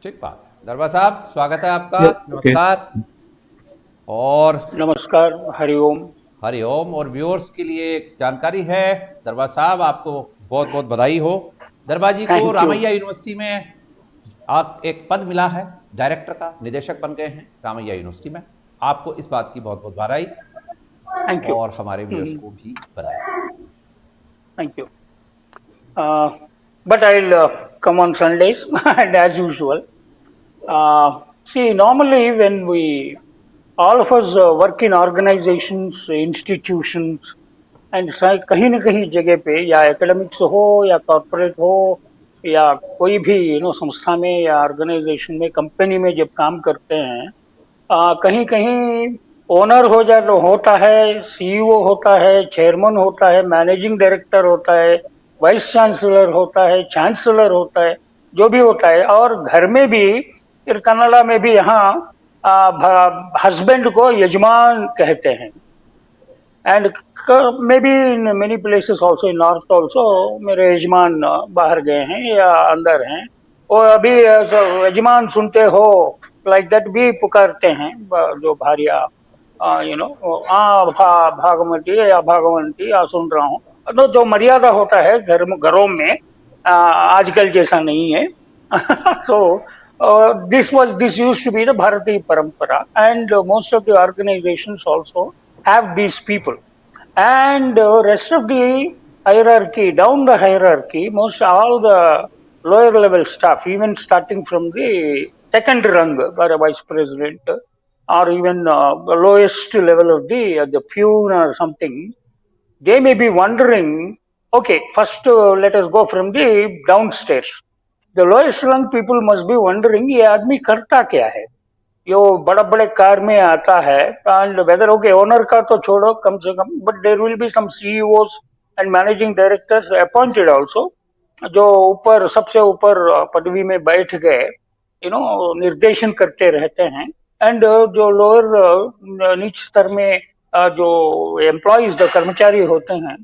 ठीक बात है। दरबा साहब, स्वागत है आपका। नमस्कार। और नमस्कार, हरिओम। हरिओम। और व्यूअर्स के लिए एक जानकारी है, दरबा साहब आपको बहुत बहुत बधाई हो। दरबा जी को थैंक यू। रामैया यूनिवर्सिटी में आप एक पद मिला है, डायरेक्टर का, निदेशक बन गए हैं रामैया यूनिवर्सिटी में। आपको इस बात की बहुत बहुत बधाई थैंक यू। और हमारे व्यूअर्स को भी बधाई। Thank you. But I'll come on Sundays and as usual. See, normally when all of us work in organizations, institutions, and कहीं न कहीं जगह पे या एकेडमिक्स हो या कॉर्पोरेट हो या कोई भी संस्था में या ऑर्गेनाइजेशन में, कंपनी में जब काम करते हैं, कहीं कहीं ओनर होता है, सीईओ होता है, चेयरमैन होता है, मैनेजिंग डायरेक्टर होता है, वाइस चांसलर होता है, चांसलर होता है, जो भी होता है। और घर में भी, फिर कन्नड़ा में भी यहाँ हस्बैंड को यजमान कहते हैं। And may be in many places also, in north also, मेरे यजमान बाहर गए हैं या अंदर हैं, और अभी यजमान सुनते हो, लाइक दैट भी पुकारते हैं जो भारिया, भागवती या भागवंती या सुन रहा हूँ। तो जो मर्यादा होता है घरों में, आजकल जैसा नहीं है। सो this used to be the Bharatiya parampara, and most of the organizations also have these people. And rest of the hierarchy, down the hierarchy, most all the lower level staff, even starting from the second rung by the vice president, or even the lowest level of the peon or something, they may be wondering, okay, first let us go from the downstairs. The lowest rung people must be wondering, ये आदमी करता क्या है? यो बड़ा बड़े car में आता है, and whether okay, ओनर का तो छोड़ो कम से कम, but there will be some CEOs and managing directors appointed also, जो ऊपर सबसे ऊपर पदवी में बैठ गए, निर्देशन करते रहते हैं। एंड जो लोअर नीच स्तर में जो एम्प्लॉयज, कर्मचारी होते हैं,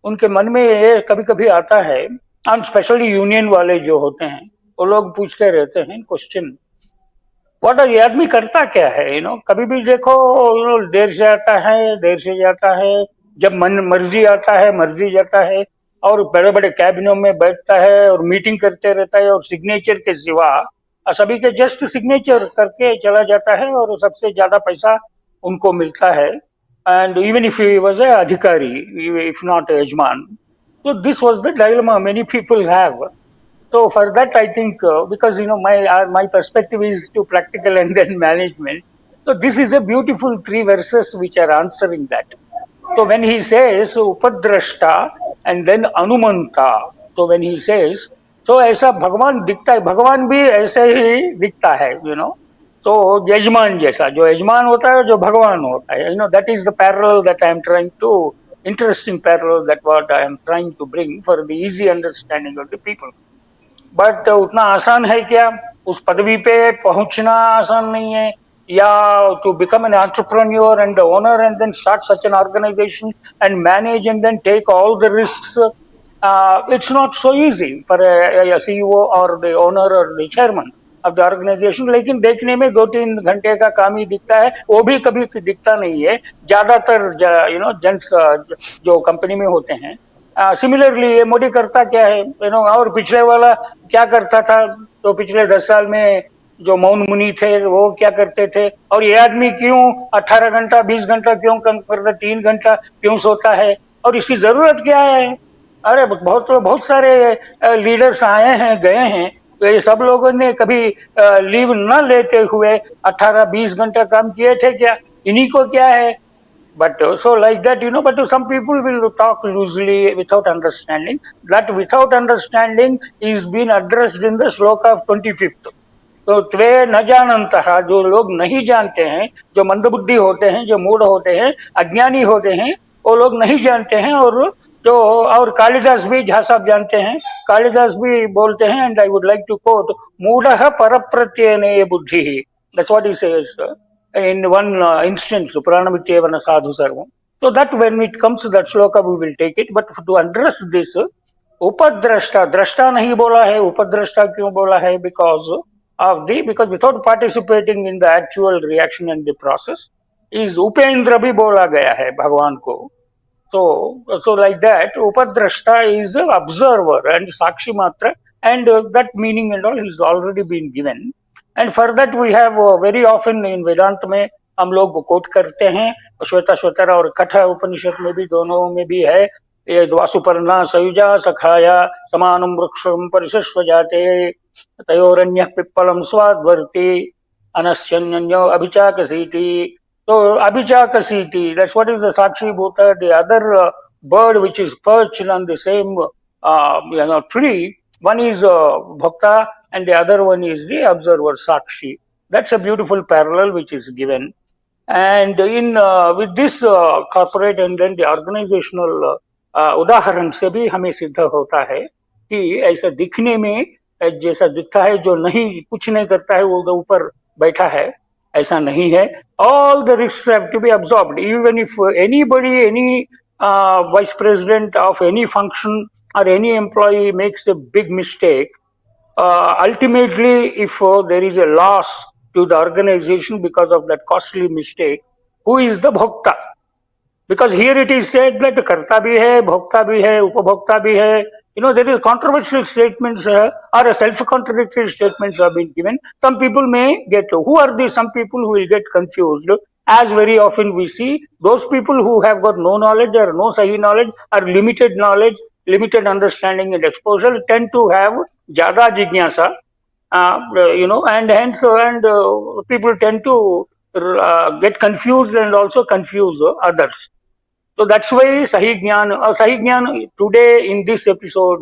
उनके मन में ये कभी कभी आता है, एंड स्पेशली यूनियन वाले जो होते हैं, वो लोग पूछते रहते हैं क्वेश्चन, व्हाट ये आदमी करता क्या है? कभी भी देखो, देर से आता है, देर से जाता है, जब मन मर्जी आता है, मर्जी जाता है, और बड़े बड़े कैबिनों में बैठता है और मीटिंग करते रहता है, और सिग्नेचर के सिवा सभी के जस्ट सिग्नेचर करके चला जाता है, और सबसे ज्यादा पैसा उनको मिलता है। And even if he was a अधिकारी, इफ नॉट यजमान। So this was the dilemma many people have. So for that, I think because my perspective is to practical and then management. So this is a beautiful 3 verses which are answering that. So when he says upadrashta and then anumanta, so when he says, so ऐसा भगवान दिखता है, भगवान भी ऐसे ही दिखता है, तो यजमान जैसा, जो यजमान होता है, जो भगवान होता है, that is the parallel that I am trying to, interesting parallel that what I am trying to bring for the easy understanding of the people. But उतना आसान है क्या? उस पदवी पे पहुंचना आसान नहीं है, या to become an entrepreneur and the owner and then start such an organization and manage and then take all the risks. It's not so easy for a CEO or the owner or the chairman of the organization. लेकिन देखने में 2-3 घंटे का काम ही दिखता है, वो भी कभी दिखता नहीं है ज्यादातर जेंट्स जो कंपनी में होते हैं। सिमिलरली ये मोदी करता क्या है, और पिछले वाला क्या करता था, तो पिछले 10 साल में जो मौन मुनि थे वो क्या करते थे, और ये आदमी क्यों 18 घंटा 20 घंटा क्यों काम करता, 3 घंटा क्यों सोता है, और इसकी जरूरत क्या है? अरे बहुत सारे लीडर्स आए हैं, गए हैं, तो ये सब लोगों ने कभी लीव न लेते हुए 18-20 घंटा काम किए थे क्या? इन्हीं को क्या है? But so like that, but some people will talk loosely without understanding. That without understanding is being addressed in the shloka of 25th. तो त्वे न जानन्तः, जो लोग नहीं जानते हैं, जो मंदबुद्धि होते हैं, जो मूढ़ होते हैं, अज्ञानी होते हैं, वो लोग नहीं जानते हैं। और कालिदास भी, जहाँ साहब जानते हैं, कालिदास भी बोलते हैं, and I would like to quote, मूढ़ः परप्रत्ययने बुद्धिः, that's what he says in one instance, Puranamitevana sadhu sarvam. So that when it comes to that shloka, we will take it. But to address this, upadrashta, drashta nahi bola hai, upadrashta kyun bola hai? Because of the, because without participating in the actual reaction and the process, is Upendra bhi bola gaya hai Bhagwan ko. So like that, Upadrashta is an observer and Sakshi Matra, and that meaning and all is already been given. And for that we have very often in Vedanta में हम लोग coat करते हैं, श्वेता श्वेतर और कठा उपनिषद में भी, दोनों में भी है, ये द्वासुपर्णा सयुजा सखाया समानं वृक्षं परिशस्व जाते तयोरन्यः पिप्पलं स्वाद्वर्ति अनस्यन्यो अभिचाकसीति. So Abhichakasiti, that's what is the Sakshi Bhuta, the other bird which is perched on the same tree. One is Bhakta and the other one is the observer Sakshi. That's a beautiful parallel which is given. And in with this corporate and then the organizational उदाहरण से भी हमें सिद्ध होता है कि ऐसा दिखने में जैसा दिखता है, जो नहीं कुछ नहीं करता है वो ऊपर बैठा है, ऐसा नहीं है. All the risks have to be absorbed. Even if anybody, any vice president of any function or any employee makes a big mistake, ultimately, if there is a loss to the organization because of that costly mistake, who is the bhokta? Because here it is said that karta bhi hai, bhokta bhi hai, upabhokta bhi hai. There is controversial statements or self-contradictory statements have been given. Some people may get, who are these? Some people who will get confused. As very often we see, those people who have got no knowledge or no sahi knowledge or limited knowledge, limited understanding and exposure tend to have jada jigyasa, and hence people tend to get confused and also confuse others. So that's why Sahi Jnana today in this episode,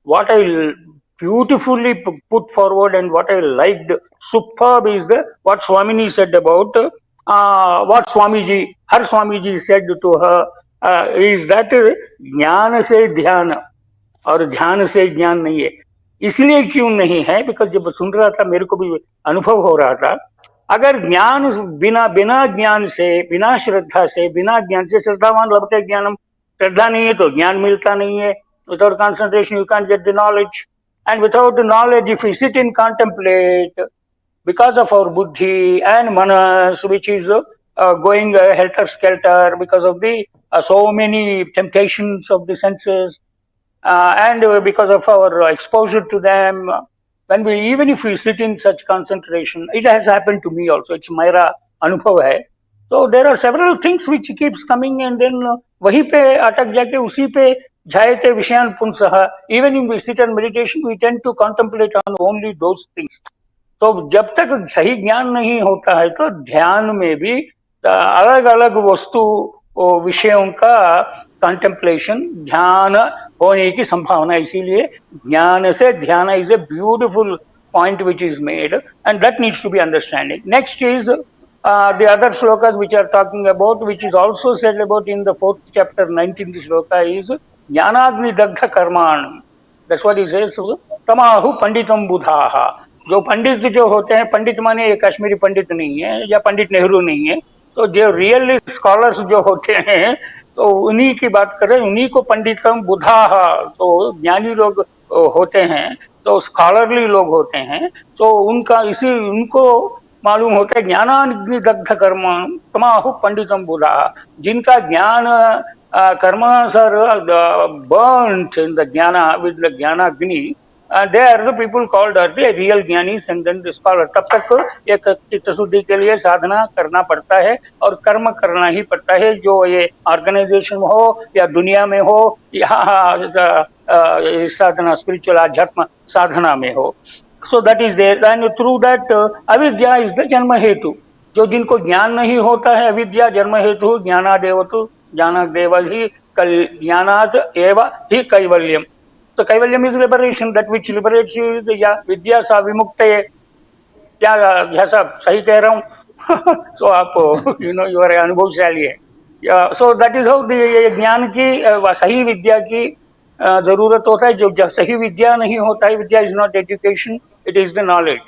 what I beautifully put forward and what I liked superb is what Swamini said about what Swamiji, her Swamiji said to her is that ज्ञान से ध्यान और ध्यान से ज्ञान नहीं है. इसलिए क्यों नहीं है? बिकॉज जब सुन रहा था मेरे को भी अनुभव हो रहा था, अगर ज्ञान बिना ज्ञान से, बिना श्रद्धा से, बिना ज्ञान से, श्रद्धावान लभते ज्ञानम, श्रद्धा नहीं है तो ज्ञान मिलता नहीं है. Without concentration you can get the knowledge, and without the knowledge if you sit in contemplate because of our buddhi and manas, which is going helter skelter because of the so many temptations of the senses, and because of our exposure to them, when even if we sit in such concentration, it has happened to me also, it's मेरा अनुभव है. So there are several things which keeps coming and then वहीं पे अटक जाके उसी पे जायते विषयान पुंसः. Even if we sit on meditation, we tend to contemplate on only those things. तो जब तक सही ज्ञान नहीं होता है तो ध्यान में भी अलग अलग वस्तु विषयों का कंटेम्पलेशन, ध्यान होने की संभावना. इसीलिए ज्ञान से ध्यान is a beautiful point which is made and that needs to be understanding. Next is the other slokas which are talking about, which is also said about in the 4th chapter 19th shloka, is jnanagni dagdha karman. That's what he says. तमाहु पंडितम बुधाहा. जो पंडित जो होते हैं, पंडित माने ये कश्मीरी पंडित नहीं है या पंडित नेहरू नहीं है, तो जो रियल स्कॉलर्स जो होते हैं तो उन्हीं की बात करें, उन्हीं को पंडितम बुधाहा, तो ज्ञानी लोग होते हैं, तो स्कॉलरली लोग होते हैं, तो उनका उनको मालूम होता है ज्ञानाग्नि दग्ध कर्म तमाहु पंडितम बुधा. जिनका ज्ञान कर्म sir burnt in the jnana with the jnanagni, they are the people called as the real jnanis and then the scholar. तब तक एक चित्त शुद्धि के लिए साधना करना पड़ता है और कर्म करना ही पड़ता है, जो ये ऑर्गेनाइजेशन में हो या दुनिया में हो या साधना स्पिरिचुअल आध्यात्म साधना में हो. So that is there, and through that avidya is the janma hetu. जो जिनको ज्ञान नहीं होता है, अविद्या जन्म हेतु, ज्ञानादेवतु ज्ञानादेव ही ज्ञानाद एव ही कैवल्यम. तो Kaivalyam is liberation, that which liberates you. या विद्या सा विमुक्त है, क्या यह सब सही कह रहा हूँ? सो आप यू आर अनुभवशाली है. सो दैट इज हाउ ज्ञान की सही विद्या की जरूरत होता है. जो सही विद्या नहीं होता है, विद्या is not education, it is the knowledge.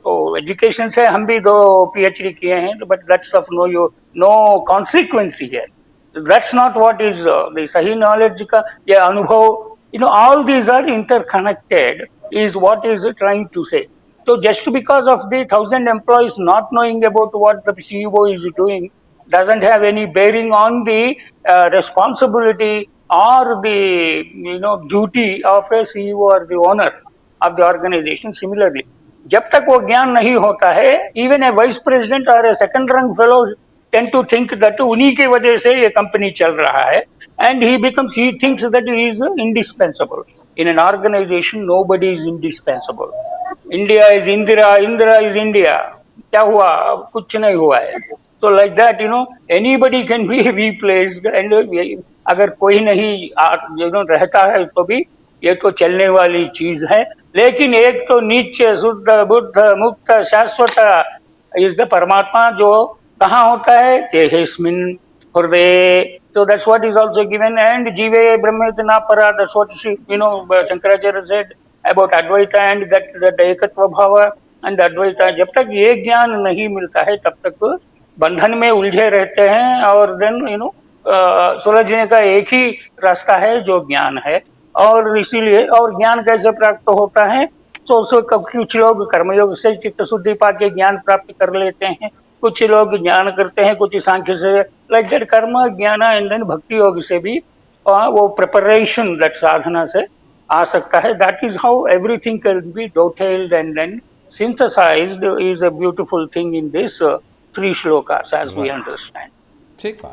तो एजुकेशन से हम भी 2 PhD किए हैं, but that's of no consequence here. That's not what is the सही नॉलेज का ये अनुभव. All these are interconnected is what is trying to say. So just because of the 1,000 employees not knowing about what the CEO is doing doesn't have any bearing on the responsibility or the duty of a CEO or the owner of the organization. Similarly, जब तक वो ज्ञान नहीं होता है, even a vice president or a second rank fellow tend to think that उन्हीं की वजह से ये कंपनी चल रहा है, and he thinks that he is indispensable. In an organization, nobody is indispensable. India is Indira, Indira is India. क्या हुआ? कुछ नहीं हुआ है. So like that, anybody can be replaced, and अगर कोई नहीं रहता है तो भी ये तो चलने वाली चीज है. लेकिन एक तो नित्य शुद्ध बुद्ध मुक्त शाश्वत इज द परमात्मा, जो कहाँ होता है? देहेस्मिन् हृदय. So that's what is also given. And Jive Brahmetana Para, that's what Shankaracharya said about Advaita and that Ekatva Bhava and Advaita. जब तक ये ज्ञान नहीं मिलता है तब तक बंधन में उलझे रहते हैं. और देन सुलझने का एक ही रास्ता है जो ज्ञान है. और इसीलिए और ज्ञान कैसे प्राप्त होता है? तो कुछ लोग कर्मयोग से चित्त शुद्धि पाके ज्ञान प्राप्त कर लेते हैं, कुछ लोग ज्ञान करते हैं, कुछ सांख्य से, लाइक दैट कर्म ज्ञान एंड देन भक्ति योग से भी वो प्रिपरेशन दैट साधना से आ सकता है. That is how everything can be detailed and then synthesized is a beautiful thing in this 3 shlokas as we understand. ठीक बात.